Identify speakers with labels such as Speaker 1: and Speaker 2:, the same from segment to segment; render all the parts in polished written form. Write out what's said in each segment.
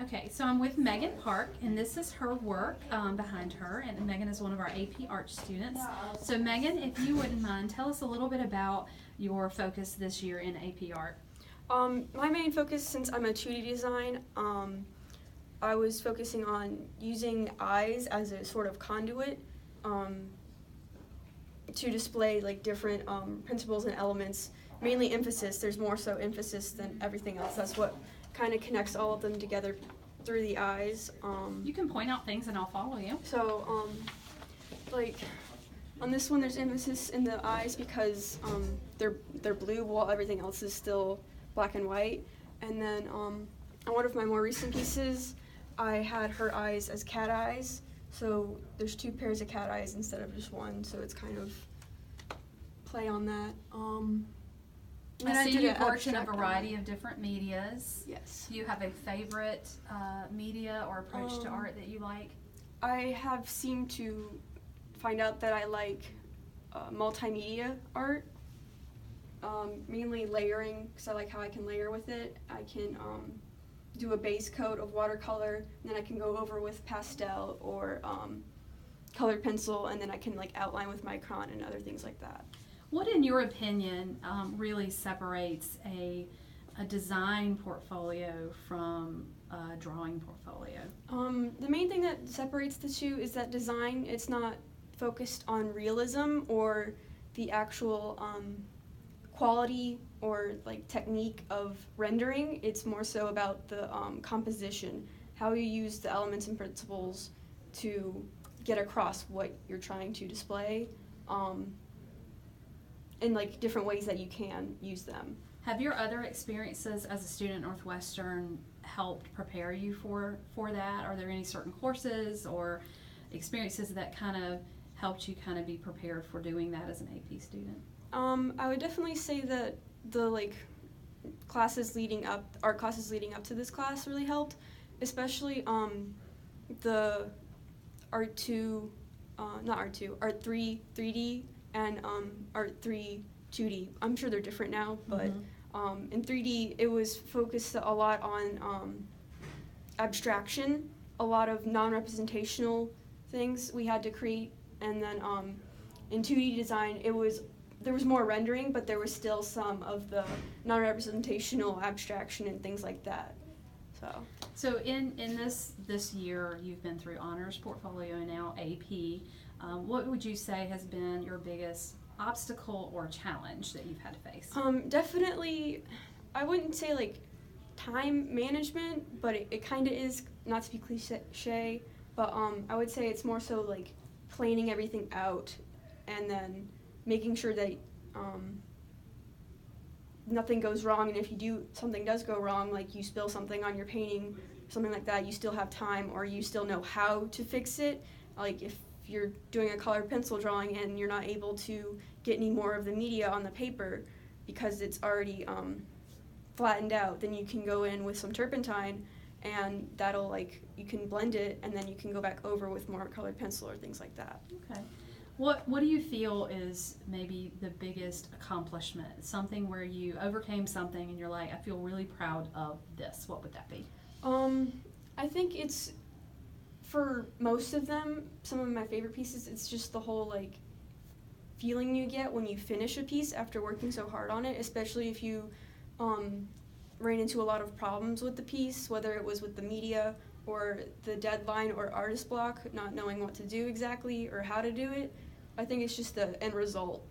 Speaker 1: Okay, so I'm with Megan Park, and this is her work behind her, and Megan is one of our AP Art students. So Megan, if you wouldn't mind, tell us a little bit about your focus this year in AP Art.
Speaker 2: My main focus, since I'm a 2D design, I was focusing on using eyes as a sort of conduit to display like different principles and elements, mainly emphasis. There's more so emphasis than everything else. That's what kind of connects all of them together through the eyes.
Speaker 1: You can point out things and I'll follow you.
Speaker 2: So, like on this one, there's emphasis in the eyes because they're blue while everything else is still black and white. And then on one of my more recent pieces, I had her eyes as cat eyes. So there's two pairs of cat eyes instead of just one. So it's kind of play on that.
Speaker 1: I see you've worked in a variety of different medias.
Speaker 2: Yes.
Speaker 1: Do you have a favorite media or approach to art that you like?
Speaker 2: I have seemed to find out that I like multimedia art, mainly layering, because I like how I can layer with it. I can do a base coat of watercolor, and then I can go over with pastel or colored pencil, and then I can like outline with micron and other things like that.
Speaker 1: What, in your opinion, really separates a design portfolio from a drawing portfolio?
Speaker 2: The main thing that separates the two is that design, it's not focused on realism or the actual quality or like technique of rendering. It's more so about the composition, how you use the elements and principles to get across what you're trying to display. In like different ways that you can use them.
Speaker 1: Have your other experiences as a student at Northwestern helped prepare you for that? Are there any certain courses or experiences that kind of helped you kind of be prepared for doing that as an AP student?
Speaker 2: I would definitely say that the like art classes leading up to this class really helped, especially the Art 3 3D and Art 3 2D. I'm sure they're different now, but in 3D it was focused a lot on abstraction, a lot of non-representational things we had to create, and then in 2D design there was more rendering, but there was still some of the non-representational abstraction and things like that.
Speaker 1: So in this year, you've been through honors, portfolio, and now AP. What would you say has been your biggest obstacle or challenge that you've had to face?
Speaker 2: Definitely, I wouldn't say like time management, but it kind of is, not to be cliche, but I would say it's more so like planning everything out and then making sure that nothing goes wrong, and if something does go wrong, like you spill something on your painting, something like that, you still have time or you still know how to fix it. Like if you're doing a colored pencil drawing and you're not able to get any more of the media on the paper because it's already flattened out, then you can go in with some turpentine and that'll you can blend it and then you can go back over with more colored pencil or things like that.
Speaker 1: Okay. What do you feel is maybe the biggest accomplishment? Something where you overcame something and you're like, I feel really proud of this. What would that be?
Speaker 2: I think it's, for most of them, some of my favorite pieces, it's just the whole feeling you get when you finish a piece after working so hard on it, especially if you ran into a lot of problems with the piece, whether it was with the media or the deadline or artist block, not knowing what to do exactly or how to do it. I think it's just the end result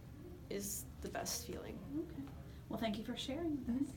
Speaker 2: is the best feeling.
Speaker 1: Okay. Well, thank you for sharing with us.